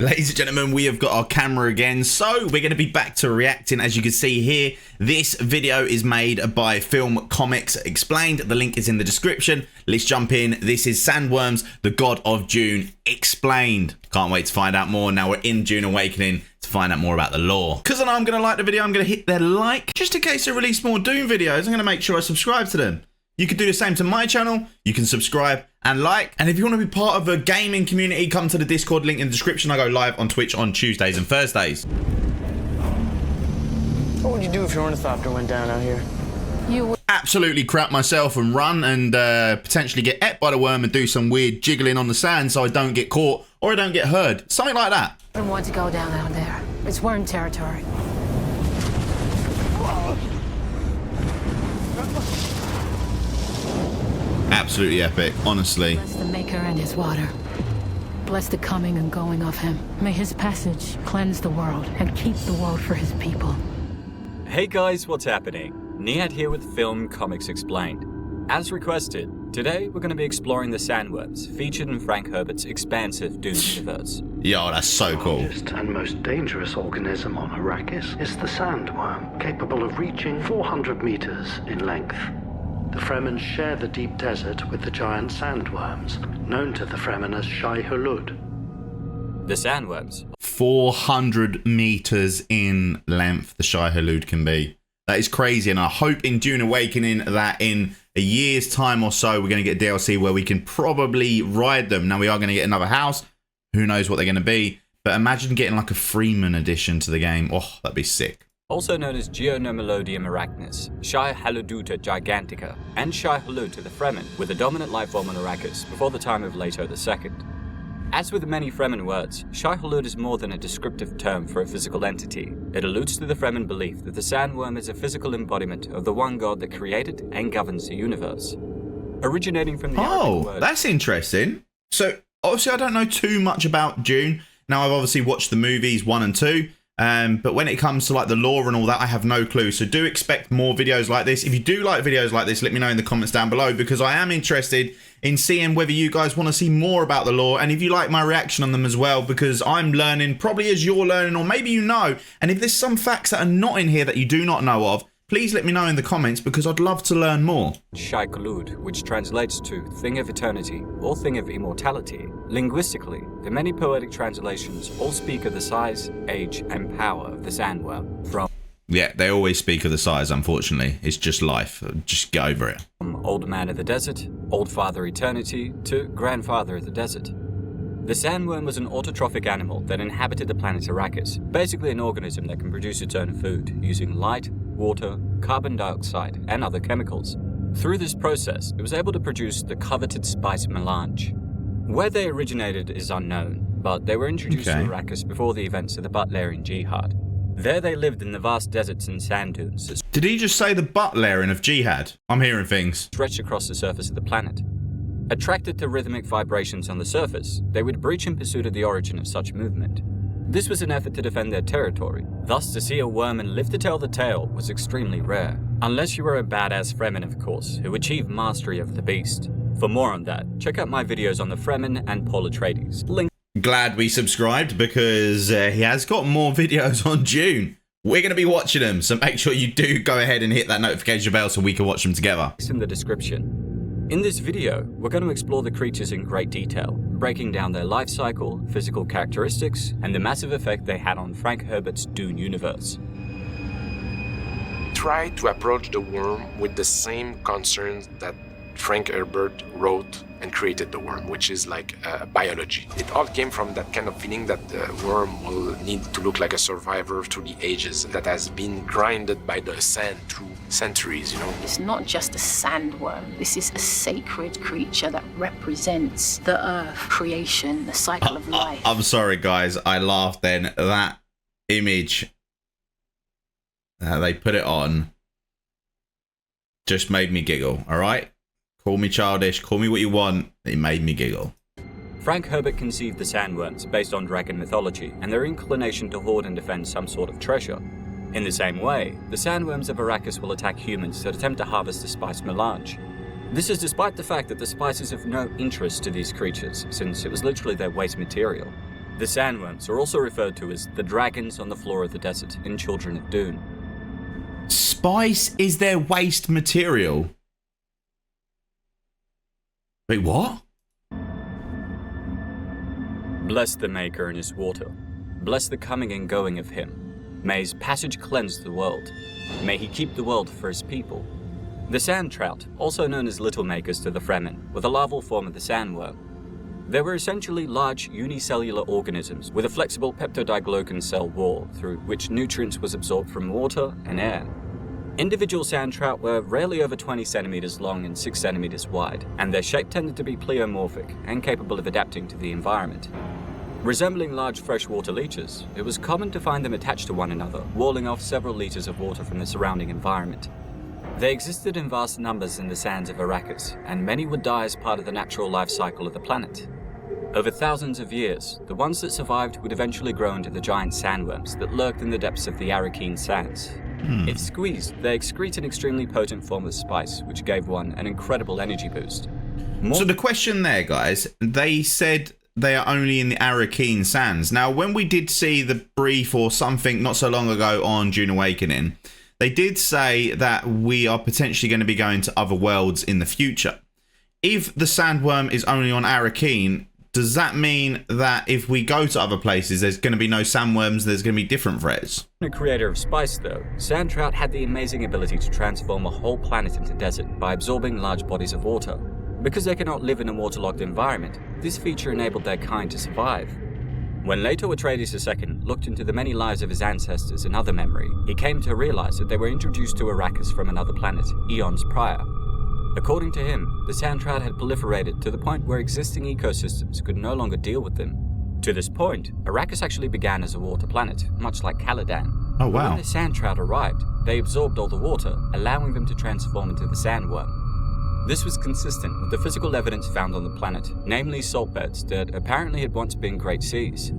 Ladies and gentlemen, we have got our camera again, so we're going to be back to reacting. As you can see here, this video is made by Film Comics Explained. The link is in the description. Let's jump in. This is SANDWORMS, the God of Dune Explained. Can't wait to find out more. Now we're in Dune Awakening to find out more about the lore. Because I know I'm going to like the video, I'm going to hit their like. Just in case they release more Dune videos, I'm going to make sure I subscribe to them. You can do the same to my channel. You can subscribe and like. And if you want to be part of a gaming community, come to the Discord link in the description. I go live on Twitch on Tuesdays and Thursdays. What would you do if your ornithopter went down out here? You would absolutely crap myself and run and potentially get ate by the worm and do some weird jiggling on the sand so I don't get caught or I don't get heard. Something like that. I don't want to go down out there. It's worm territory. Absolutely epic, honestly. Bless the Maker and his water. Bless the coming and going of him. May his passage cleanse the world and keep the world for his people. Hey guys, what's happening? Nihat here with Film Comics Explained. As requested, today we're going to be exploring the sandworms featured in Frank Herbert's expansive Dune universe. Yo, that's so cool. The largest and most dangerous organism on Arrakis is the sandworm, capable of reaching 400 meters in length. The Fremen share the deep desert with the giant sandworms, known to the Fremen as Shai Hulud. The sandworms. 400 meters in length the Shai Hulud can be. That is crazy, and I hope in Dune Awakening that in a year's time or so we're going to get DLC where we can probably ride them. Now we are going to get another house. Who knows what they're going to be. But imagine getting like a Freeman addition to the game. Oh, that'd be sick. Also known as Geonomelodium arachnis, Shai Haluduta gigantica, and Shai Hulud to the Fremen, were the dominant life form on Arrakis before the time of Leto II. As with many Fremen words, Shai Hulud is more than a descriptive term for a physical entity. It alludes to the Fremen belief that the sandworm is a physical embodiment of the one god that created and governs the universe. Originating from the Arabic word... that's interesting. So, obviously I don't know too much about Dune. Now I've obviously watched the movies 1 and 2. But when it comes to like the lore and all that, I have no clue. So do expect more videos like this. If you do like videos like this, let me know in the comments down below, because I am interested in seeing whether you guys want to see more about the lore, and if you like my reaction on them as well, because I'm learning probably as you're learning, or maybe you know. And if there's some facts that are not in here that you do not know of, please let me know in the comments, because I'd love to learn more. Shai Hulud, which translates to thing of eternity or thing of immortality. Linguistically, the many poetic translations all speak of the size, age, and power of the sandworm. From they always speak of the size, unfortunately. It's just life. Just get over it. From Old Man of the Desert, Old Father Eternity, to Grandfather of the Desert. The sandworm was an autotrophic animal that inhabited the planet Arrakis, basically an organism that can produce its own food using light, water, carbon dioxide, and other chemicals. Through this process, it was able to produce the coveted spice melange. Where they originated is unknown, but they were introduced to Arrakis before the events of the Butlerian Jihad. There they lived in the vast deserts and sand dunes. Did he just say the Butlerian of Jihad? I'm hearing things. Stretched across the surface of the planet. Attracted to rhythmic vibrations on the surface, they would breach in pursuit of the origin of such movement. This was an effort to defend their territory. Thus, to see a worm and live to tell the tale was extremely rare. Unless you were a badass Fremen, of course, who achieved mastery of the beast. For more on that, check out my videos on the Fremen and Paul Atreides. Link. Glad we subscribed, because he has got more videos on Dune. We're going to be watching them, so make sure you do go ahead and hit that notification bell so we can watch them together. It's in the description. In this video, we're going to explore the creatures in great detail, breaking down their life cycle, physical characteristics, and the massive effect they had on Frank Herbert's Dune universe. Try to approach the worm with the same concerns that Frank Herbert wrote and created the worm, which is like biology. It all came from that kind of feeling that the worm will need to look like a survivor through the ages that has been grinded by the sand through centuries, you know. It's not just a sandworm. This is a sacred creature that represents the earth, creation, the cycle of life. I'm sorry, guys. I laughed then. That image, they put it on, just made me giggle, all right? Call me childish, call me what you want. It made me giggle. Frank Herbert conceived the sandworms based on dragon mythology and their inclination to hoard and defend some sort of treasure. In the same way, the sandworms of Arrakis will attack humans that attempt to harvest the spice melange. This is despite the fact that the spice is of no interest to these creatures, since it was literally their waste material. The sandworms are also referred to as the dragons on the floor of the desert in Children of Dune. Spice is their waste material. Wait, what? Bless the Maker and his water. Bless the coming and going of him. May his passage cleanse the world. May he keep the world for his people. The sand trout, also known as little makers to the Fremen, were the larval form of the sandworm. They were essentially large unicellular organisms with a flexible peptidoglycan cell wall through which nutrients was absorbed from water and air. Individual sand trout were rarely over 20 centimeters long and 6 centimeters wide, and their shape tended to be pleomorphic and capable of adapting to the environment. Resembling large freshwater leeches, it was common to find them attached to one another, walling off several liters of water from the surrounding environment. They existed in vast numbers in the sands of Arrakis, and many would die as part of the natural life cycle of the planet. Over thousands of years, the ones that survived would eventually grow into the giant sandworms that lurked in the depths of the Arrakeen sands. If squeezed, they excrete an extremely potent form of spice, which gave one an incredible energy boost. So the question there, guys, they said they are only in the Arrakeen sands. Now, when we did see the brief or something not so long ago on Dune Awakening, they did say that we are potentially going to be going to other worlds in the future. If the sandworm is only on Arrakeen, does that mean that if we go to other places, there's going to be no sandworms, there's going to be different threats? A creator of spice, though, sand trout had the amazing ability to transform a whole planet into desert by absorbing large bodies of water. Because they cannot live in a waterlogged environment, this feature enabled their kind to survive. When Leto Atreides II looked into the many lives of his ancestors in other memory, he came to realize that they were introduced to Arrakis from another planet, eons prior. According to him, the sand trout had proliferated to the point where existing ecosystems could no longer deal with them. To this point, Arrakis actually began as a water planet, much like Caladan. Oh, wow. When the sand trout arrived, they absorbed all the water, allowing them to transform into the sandworm. This was consistent with the physical evidence found on the planet, namely salt beds that apparently had once been great seas.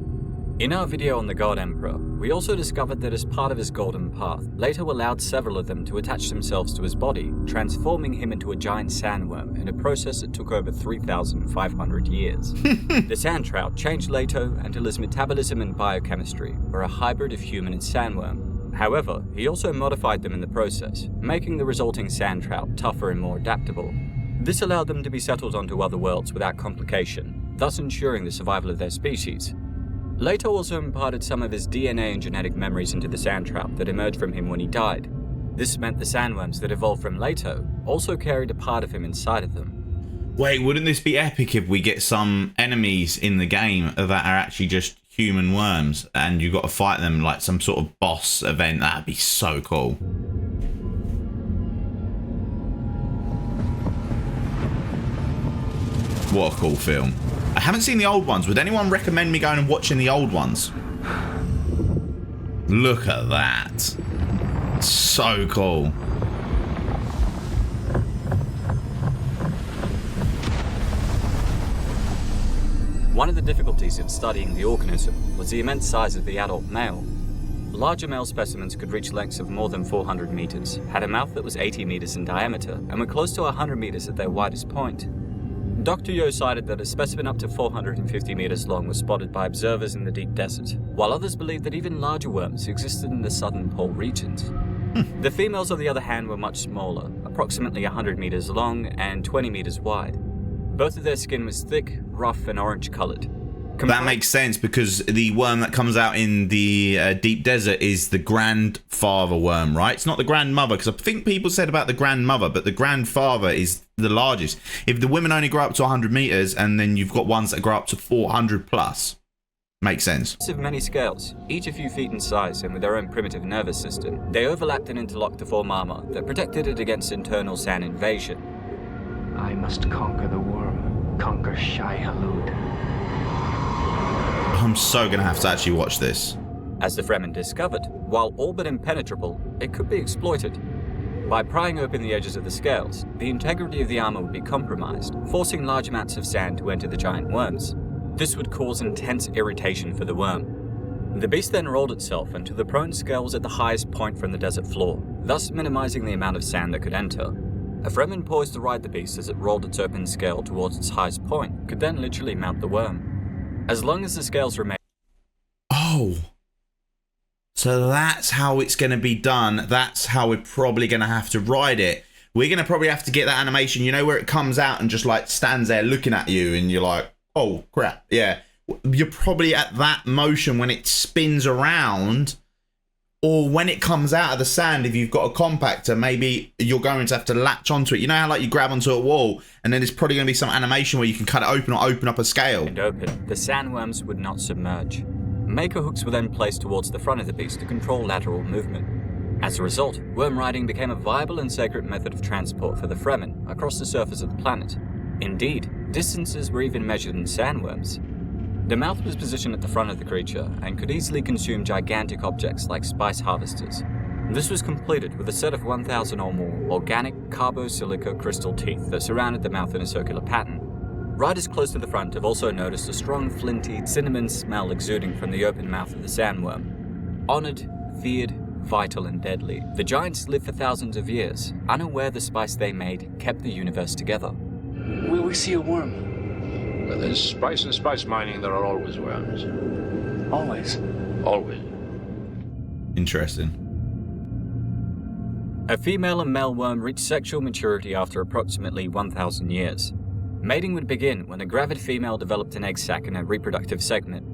In our video on the God Emperor, we also discovered that as part of his golden path, Leto allowed several of them to attach themselves to his body, transforming him into a giant sandworm in a process that took over 3,500 years. The sand trout changed Leto until his metabolism and biochemistry were a hybrid of human and sandworm. However, he also modified them in the process, making the resulting sand trout tougher and more adaptable. This allowed them to be settled onto other worlds without complication, thus ensuring the survival of their species. Leto also imparted some of his DNA and genetic memories into the sand trout that emerged from him when he died. This meant the sandworms that evolved from Leto also carried a part of him inside of them. Wait, wouldn't this be epic if we get some enemies in the game that are actually just human worms and you've got to fight them like some sort of boss event? That'd be so cool. What a cool film. I haven't seen the old ones. Would anyone recommend me going and watching the old ones? Look at that. So cool. One of the difficulties of studying the organism was the immense size of the adult male. Larger male specimens could reach lengths of more than 400 meters, had a mouth that was 80 meters in diameter, and were close to 100 meters at their widest point. Dr. Yo cited that a specimen up to 450 meters long was spotted by observers in the deep desert, while others believed that even larger worms existed in the southern pole regions. The females, on the other hand, were much smaller, approximately 100 meters long and 20 meters wide. Both of their skin was thick, rough, and orange-colored. That makes sense because the worm that comes out in the deep desert is the grandfather worm, right? It's not the grandmother, because I think people said about the grandmother, but the grandfather is the largest. If the women only grow up to 100 meters and then you've got ones that grow up to 400 plus, makes sense. Of many scales, each a few feet in size and with their own primitive nervous system, they overlapped and interlocked to form armor that protected it against internal sand invasion. I must conquer the worm, conquer Shai-Hulud. I'm so going to have to actually watch this. As the Fremen discovered, while all but impenetrable, it could be exploited. By prying open the edges of the scales, the integrity of the armor would be compromised, forcing large amounts of sand to enter the giant worms. This would cause intense irritation for the worm. The beast then rolled itself until the prone scale was at the highest point from the desert floor, thus minimizing the amount of sand that could enter. A Fremen poised to ride the beast as it rolled its open scale towards its highest point could then literally mount the worm. As long as the scales remained Oh. So that's how it's going to be done. That's how we're probably going to have to ride it. We're going to probably have to get that animation, you know, where it comes out and just like stands there looking at you and you're like, oh crap. Yeah. You're probably at that motion when it spins around, or when it comes out of the sand. If you've got a compactor, maybe you're going to have to latch onto it. You know how like you grab onto a wall and then there's probably going to be some animation where you can cut it open or open up a scale. And open, the sandworms would not submerge. Maker hooks were then placed towards the front of the beast to control lateral movement. As a result, worm riding became a viable and sacred method of transport for the Fremen across the surface of the planet. Indeed, distances were even measured in sandworms. The mouth was positioned at the front of the creature and could easily consume gigantic objects like spice harvesters. This was completed with a set of 1,000 or more organic carbosilica crystal teeth that surrounded the mouth in a circular pattern. Riders close to the front have also noticed a strong flinty cinnamon smell exuding from the open mouth of the sandworm. Honored, feared, vital and deadly, the giants lived for thousands of years, unaware the spice they made kept the universe together. Will we see a worm? Where there's spice and spice mining, there are always worms. Always. Always. Interesting. A female and male worm reach sexual maturity after approximately 1,000 years. Mating would begin when a gravid female developed an egg sac in her reproductive segment.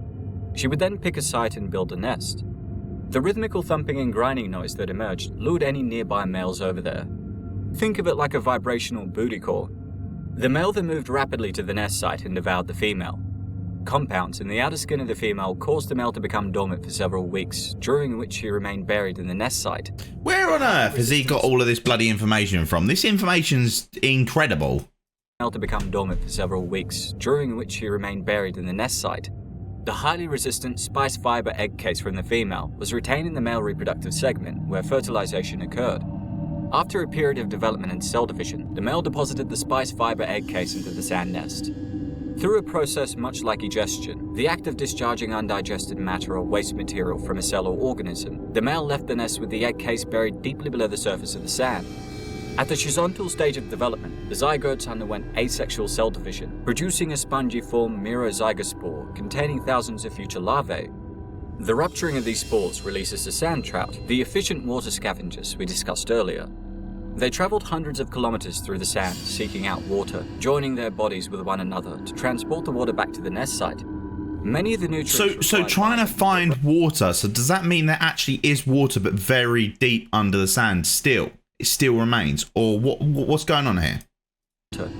She would then pick a site and build a nest. The rhythmical thumping and grinding noise that emerged lured any nearby males over there. Think of it like a vibrational booty call. The male then moved rapidly to the nest site and devoured the female. Compounds in the outer skin of the female caused the male to become dormant for several weeks, during which he remained buried in the nest site. Where on earth has he got all of this bloody information from? This information's incredible. To become dormant for several weeks, during which he remained buried in the nest site. The highly resistant spice fiber egg case from the female was retained in the male reproductive segment where fertilization occurred. After a period of development and cell division, the male deposited the spice fiber egg case into the sand nest. Through a process much like egestion, the act of discharging undigested matter or waste material from a cell or organism, the male left the nest with the egg case buried deeply below the surface of the sand. At the schizontal stage of development, the zygotes underwent asexual cell division, producing a spongiform merozygospore containing thousands of future larvae. The rupturing of these spores releases the sand trout, the efficient water scavengers we discussed earlier. They traveled hundreds of kilometers through the sand, seeking out water, joining their bodies with one another to transport the water back to the nest site. Many of the nutrients... So trying to find water, so does that mean there actually is water but very deep under the sand still? It still remains? Or what's going on here?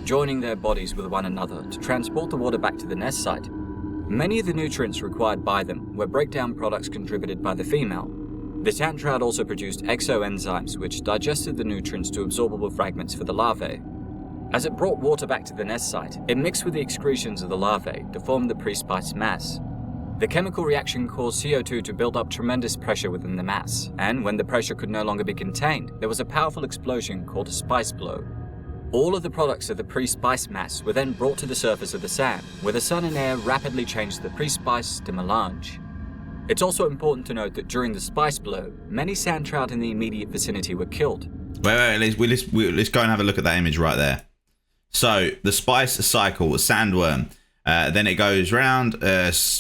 Joining their bodies with one another to transport the water back to the nest site. Many of the nutrients required by them were breakdown products contributed by the female. The sand trout also produced exoenzymes which digested the nutrients to absorbable fragments for the larvae. As it brought water back to the nest site, it mixed with the excretions of the larvae to form the pre-spice mass. The chemical reaction caused CO2 to build up tremendous pressure within the mass, and when the pressure could no longer be contained, there was a powerful explosion called a spice blow. All of the products of the pre-spice mass were then brought to the surface of the sand, where the sun and air rapidly changed the pre-spice to melange. It's also important to note that during the spice blow, many sand trout in the immediate vicinity were killed. Let's go and have a look at that image right there. So, the spice cycle, a sandworm. Then it goes round,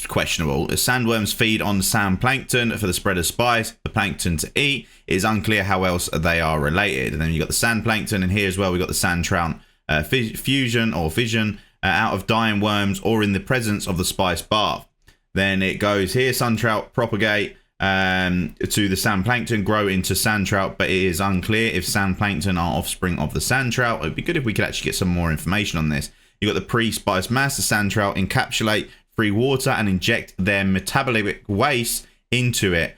questionable. Sandworms feed on sand plankton for the spread of spice, the plankton to eat. It is unclear how else they are related. And then you've got the sand plankton, and here as well we've got the sand trout fusion or fission out of dying worms or in the presence of the spice bath. Then it goes here, sand trout propagate to the sand plankton, grow into sand trout, but it is unclear if sand plankton are offspring of the sand trout. It would be good if we could actually get some more information on this. You've got the pre-spice mass. The sand trout encapsulate free water and inject their metabolic waste into it.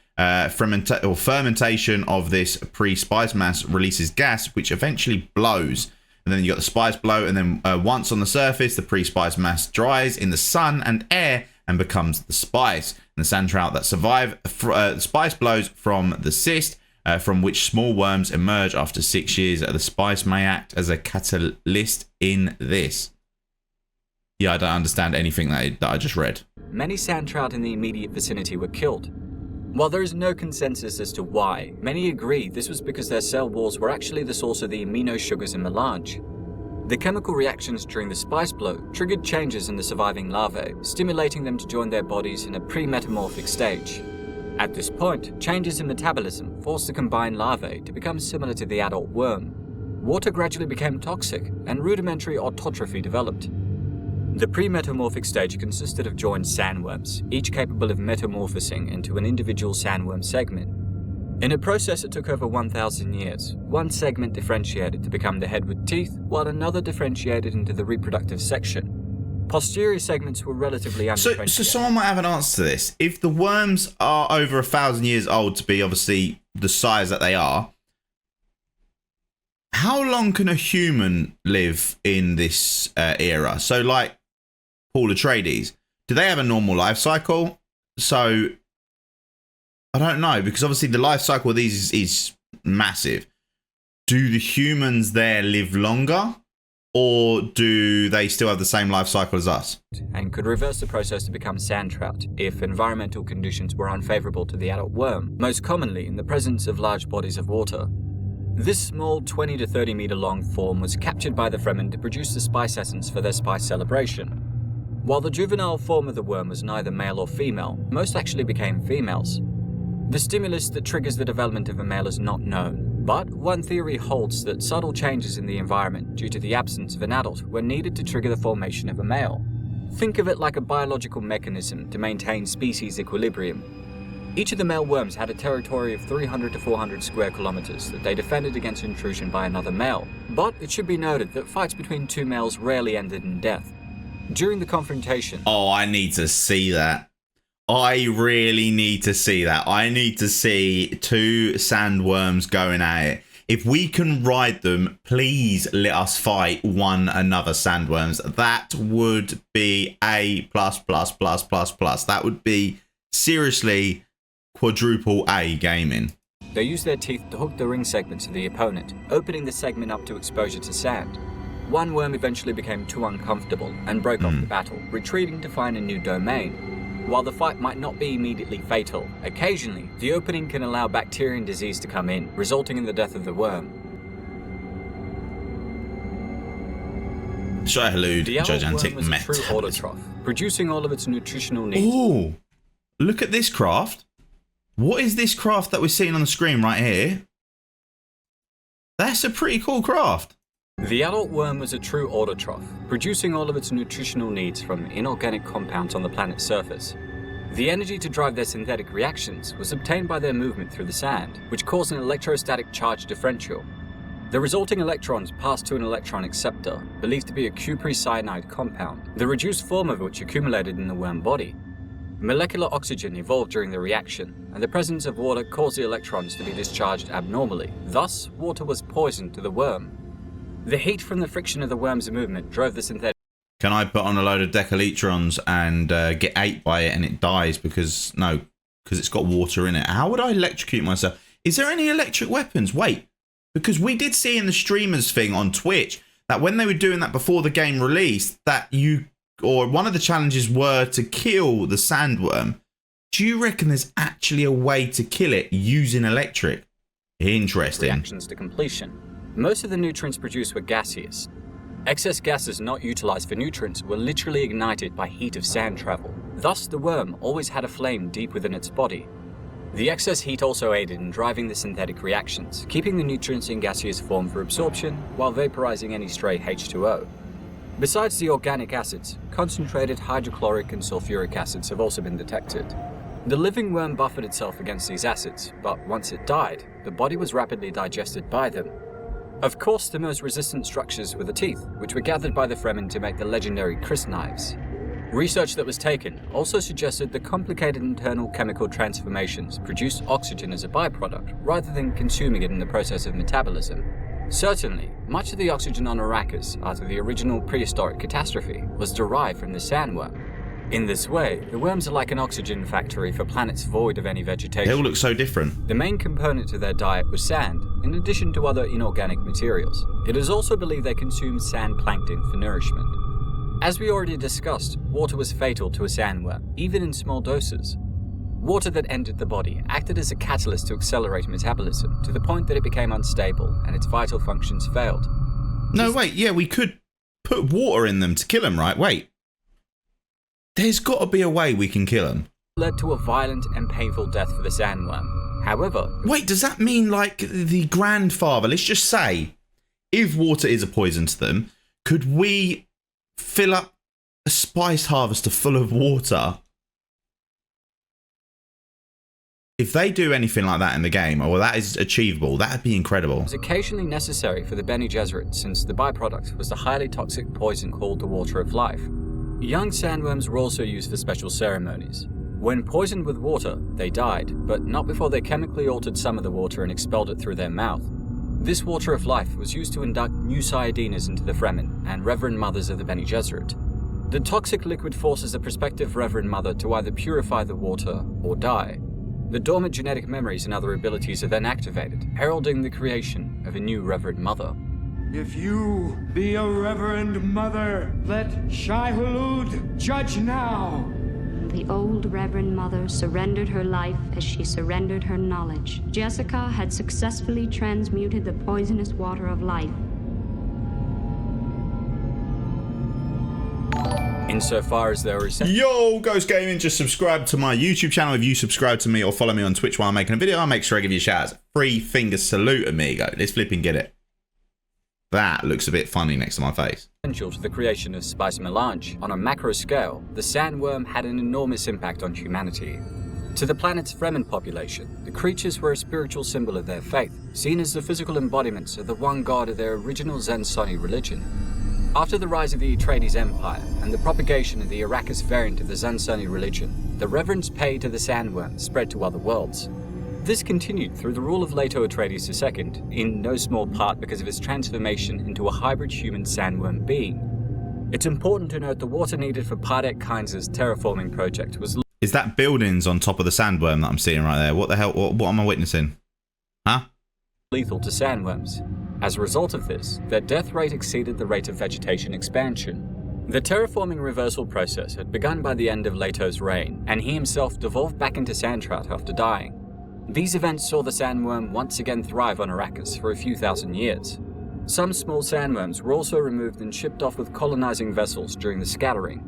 Fermentation of this pre-spice mass releases gas, which eventually blows. And then you got the spice blow, and then once on the surface, the pre-spice mass dries in the sun and air and becomes the spice. And the sand trout that survive spice blows from the cyst, from which small worms emerge after 6 years. The spice may act as a catalyst in this. Yeah, I don't understand anything that I just read. Many sand trout in the immediate vicinity were killed. While there is no consensus as to why, many agree this was because their cell walls were actually the source of the amino sugars in melange. The chemical reactions during the spice blow triggered changes in the surviving larvae, stimulating them to join their bodies in a pre-metamorphic stage. At this point, changes in metabolism forced the combined larvae to become similar to the adult worm. Water gradually became toxic, and rudimentary autotrophy developed. The pre-metamorphic stage consisted of joined sandworms, each capable of metamorphosing into an individual sandworm segment. In a process that took over 1,000 years, one segment differentiated to become the head with teeth, while another differentiated into the reproductive section. Posterior segments were relatively undifferentiated. So someone might have an answer to this. If the worms are over 1,000 years old to be obviously the size that they are, how long can a human live in this era? So like Paul Atreides, do they have a normal life cycle? So I don't know, because obviously the life cycle of these is massive. Do the humans there live longer, or do they still have the same life cycle as us? And could reverse the process to become sand trout if environmental conditions were unfavorable to the adult worm, most commonly in the presence of large bodies of water. This small 20 to 30 meter long form was captured by the Fremen to produce the spice essence for their spice celebration. While the juvenile form of the worm was neither male or female, most actually became females. The stimulus that triggers the development of a male is not known, but one theory holds that subtle changes in the environment due to the absence of an adult were needed to trigger the formation of a male. Think of it like a biological mechanism to maintain species equilibrium. Each of the male worms had a territory of 300 to 400 square kilometers that they defended against intrusion by another male, but it should be noted that fights between two males rarely ended in death. During the confrontation... Oh, I need to see that. I really need to see that. I need to see two sandworms going at it. If we can ride them, please let us fight one another sandworms. That would be A+++++. That would be seriously quadruple A gaming. They use their teeth to hook the ring segments of the opponent, opening the segment up to exposure to sand. One worm eventually became too uncomfortable and broke off the battle, retreating to find a new domain. While the fight might not be immediately fatal, occasionally the opening can allow bacteria and disease to come in, resulting in the death of the worm. Shai Halud, The adult gigantic worm was a true metabolism. autotroph, producing all of its nutritional needs. Oh, look at this craft. What is this craft that we're seeing on the screen right here? That's a pretty cool craft. The adult worm was a true autotroph, producing all of its nutritional needs from inorganic compounds on the planet's surface. The energy to drive their synthetic reactions was obtained by their movement through the sand, which caused an electrostatic charge differential. The resulting electrons passed to an electron acceptor, believed to be a cuprocyanide compound, the reduced form of which accumulated in the worm body. Molecular oxygen evolved during the reaction, and the presence of water caused the electrons to be discharged abnormally. Thus, water was poisoned to the worm. The heat from the friction of the worm's movement drove the synthetic... Can I put on a load of decalitrons and get ate by it and it dies because it's got water in it? How would I electrocute myself? Is there any electric weapons? Wait, because we did see in the streamers thing on Twitch that when they were doing that before the game released, that one of the challenges were to kill the sandworm. Do you reckon there's actually a way to kill it using electric? Interesting. Reactions to completion. Most of the nutrients produced were gaseous. Excess gases not utilized for nutrients were literally ignited by heat of sand travel. Thus, the worm always had a flame deep within its body. The excess heat also aided in driving the synthetic reactions, keeping the nutrients in gaseous form for absorption while vaporizing any stray H2O. Besides the organic acids, concentrated hydrochloric and sulfuric acids have also been detected. The living worm buffered itself against these acids, but once it died, the body was rapidly digested by them. Of course, the most resistant structures were the teeth, which were gathered by the Fremen to make the legendary Chris knives. Research that was taken also suggested that complicated internal chemical transformations produced oxygen as a byproduct, rather than consuming it in the process of metabolism. Certainly, much of the oxygen on Arrakis after the original prehistoric catastrophe was derived from the sandworm. In this way, the worms are like an oxygen factory for planets void of any vegetation. They all look so different. The main component to their diet was sand, in addition to other inorganic materials. It is also believed they consume sand plankton for nourishment. As we already discussed, water was fatal to a sandworm, even in small doses. Water that entered the body acted as a catalyst to accelerate metabolism, to the point that it became unstable and its vital functions failed. No, wait, yeah, we could put water in them to kill them, right? Wait. There's got to be a way we can kill them. Led to a violent and painful death for the sandworm. However... Wait, does that mean, like, the grandfather, let's just say, if water is a poison to them, could we fill up a spice harvester full of water? If they do anything like that in the game, or that is achievable, that'd be incredible. It was occasionally necessary for the Bene Gesserit, since the byproduct was the highly toxic poison called the Water of Life. Young sandworms were also used for special ceremonies. When poisoned with water, they died, but not before they chemically altered some of the water and expelled it through their mouth. This Water of Life was used to induct new Sciadinas into the Fremen and Reverend Mothers of the Bene Gesserit. The toxic liquid forces a prospective Reverend Mother to either purify the water or die. The dormant genetic memories and other abilities are then activated, heralding the creation of a new Reverend Mother. If you be a Reverend Mother, let Shai-Hulud judge now. The old Reverend Mother surrendered her life as she surrendered her knowledge. Jessica had successfully transmuted the poisonous water of life. Insofar as there is... Yo, Ghost Gaming, just subscribe to my YouTube channel. If you subscribe to me or follow me on Twitch while I'm making a video, I'll make sure I give you a shout out. 3 finger salute, amigo. Let's flipping get it. That looks a bit funny next to my face. Essential to the creation of spice melange. On a macro scale, the sandworm had an enormous impact on humanity. To the planet's Fremen population, the creatures were a spiritual symbol of their faith, seen as the physical embodiments of the one god of their original Zen-Soni religion. After the rise of the Atreides Empire and the propagation of the Arrakis variant of the Zen-Soni religion, the reverence paid to the sandworm spread to other worlds. This continued through the rule of Leto Atreides II, in no small part because of his transformation into a hybrid human sandworm being. It's important to note the water needed for Pardek Kynes' terraforming project was... Is that buildings on top of the sandworm that I'm seeing right there? What the hell? What am I witnessing? Huh? ...lethal to sandworms. As a result of this, their death rate exceeded the rate of vegetation expansion. The terraforming reversal process had begun by the end of Leto's reign, and he himself devolved back into sandtrout after dying. These events saw the sandworm once again thrive on Arrakis for a few thousand years. Some small sandworms were also removed and shipped off with colonizing vessels during the scattering.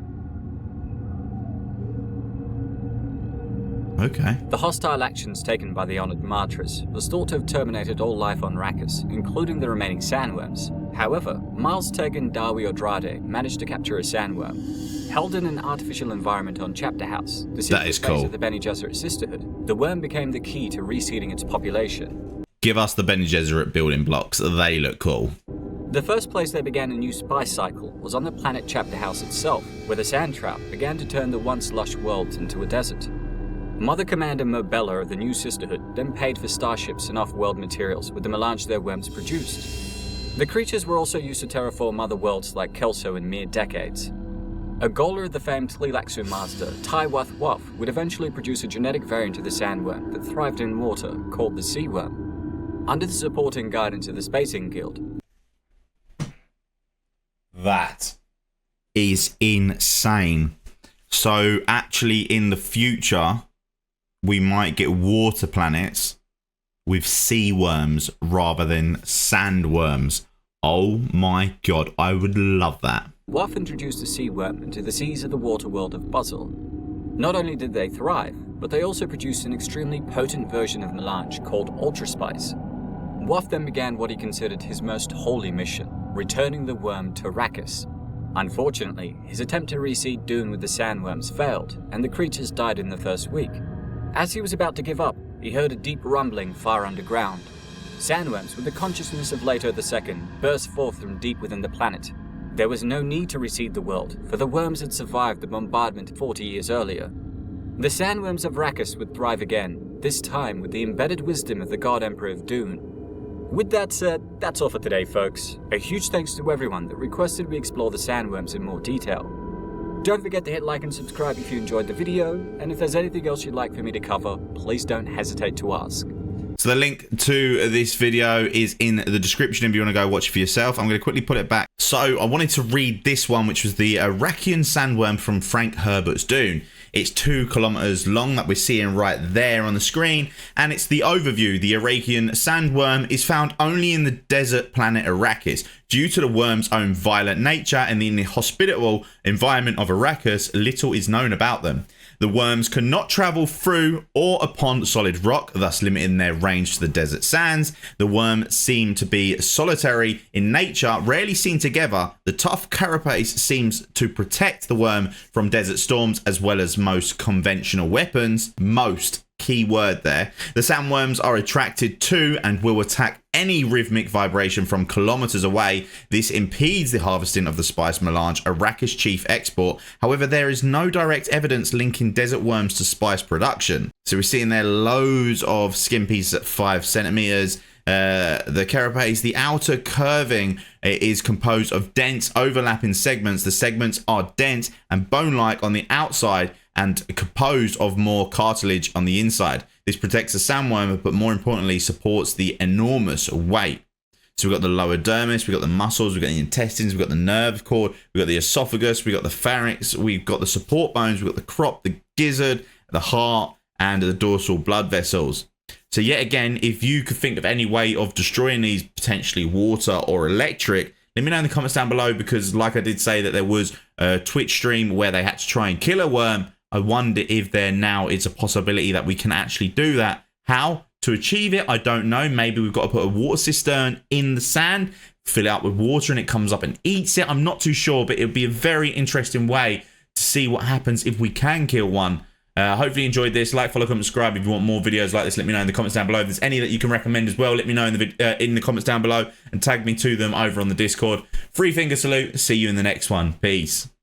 Okay. The hostile actions taken by the honored Martris was thought to have terminated all life on Arrakis, including the remaining sandworms. However, Miles Tegan Dawi Odrade managed to capture a sandworm. Held in an artificial environment on Chapter House, the secret phase of the Bene Gesserit Sisterhood, the worm became the key to reseeding its population. Give us the Bene Gesserit building blocks. They look cool. The first place they began a new spice cycle was on the planet Chapter House itself, where the sand trout began to turn the once lush world into a desert. Mother Commander Mobella of the new Sisterhood then paid for starships and off-world materials with the melange their worms produced. The creatures were also used to terraform other worlds like Kelso in mere decades. A Gola of the famed Tleilaxu master, Tai Wath Waf, would eventually produce a genetic variant of the sandworm that thrived in water, called the Sea Worm. Under the support and guidance of the Spacing Guild. That is insane. So actually in the future, we might get water planets with sea worms rather than sandworms. Oh my god, I would love that. Waf introduced the sea worm into the seas of the water world of Buzzle. Not only did they thrive, but they also produced an extremely potent version of melange called Ultraspice. Waf then began what he considered his most holy mission, returning the worm to Arrakis. Unfortunately, his attempt to reseed Dune with the sandworms failed, and the creatures died in the first week. As he was about to give up, he heard a deep rumbling far underground. Sandworms with the consciousness of Leto II burst forth from deep within the planet. There was no need to reseed the world, for the worms had survived the bombardment 40 years earlier. The sandworms of Arrakis would thrive again, this time with the embedded wisdom of the God Emperor of Dune. With that said, that's all for today, folks. A huge thanks to everyone that requested we explore the sandworms in more detail. Don't forget to hit like and subscribe if you enjoyed the video, and if there's anything else you'd like for me to cover, please don't hesitate to ask. So the link to this video is in the description if you want to go watch it for yourself. I'm going to quickly put it back. So I wanted to read this one, which was the Arakian sandworm from Frank Herbert's Dune. It's 2 kilometers long that we're seeing right there on the screen, and it's the overview. The Iraqian sandworm is found only in the desert planet Arrakis. Due to the worm's own violent nature and the inhospitable environment of Arrakis, little is known about them. The worms cannot travel through or upon solid rock, thus limiting their range to the desert sands. The worms seem to be solitary in nature, rarely seen together. The tough carapace seems to protect the worm from desert storms as well as most conventional weapons. Most, key word there. The sandworms are attracted to and will attack any rhythmic vibration from kilometers away. This impedes the harvesting of the spice melange, Arrakis' chief export. However, there is no direct evidence linking desert worms to spice production. So we're seeing there loads of skin pieces at 5 centimeters. The carapace, the outer curving is composed of dense overlapping segments. The segments are dense and bone-like on the outside and composed of more cartilage on the inside. This protects the sandworm, but more importantly supports the enormous weight. So we've got the lower dermis, we've got the muscles, we've got the intestines, we've got the nerve cord, we've got the esophagus, we've got the pharynx, we've got the support bones, we've got the crop, the gizzard, the heart, and the dorsal blood vessels. So yet again, if you could think of any way of destroying these, potentially water or electric, let me know in the comments down below, because like I did say that there was a Twitch stream where they had to try and kill a worm. I wonder if there now is a possibility that we can actually do that. How to achieve it, I don't know. Maybe we've got to put a water cistern in the sand, fill it up with water, and it comes up and eats it. I'm not too sure, but it would be a very interesting way to see what happens if we can kill one. Hopefully you enjoyed this. Like, follow, comment, subscribe. If you want more videos like this, let me know in the comments down below. If there's any that you can recommend as well, let me know in the comments down below and tag me to them over on the Discord. Free finger salute. See you in the next one. Peace.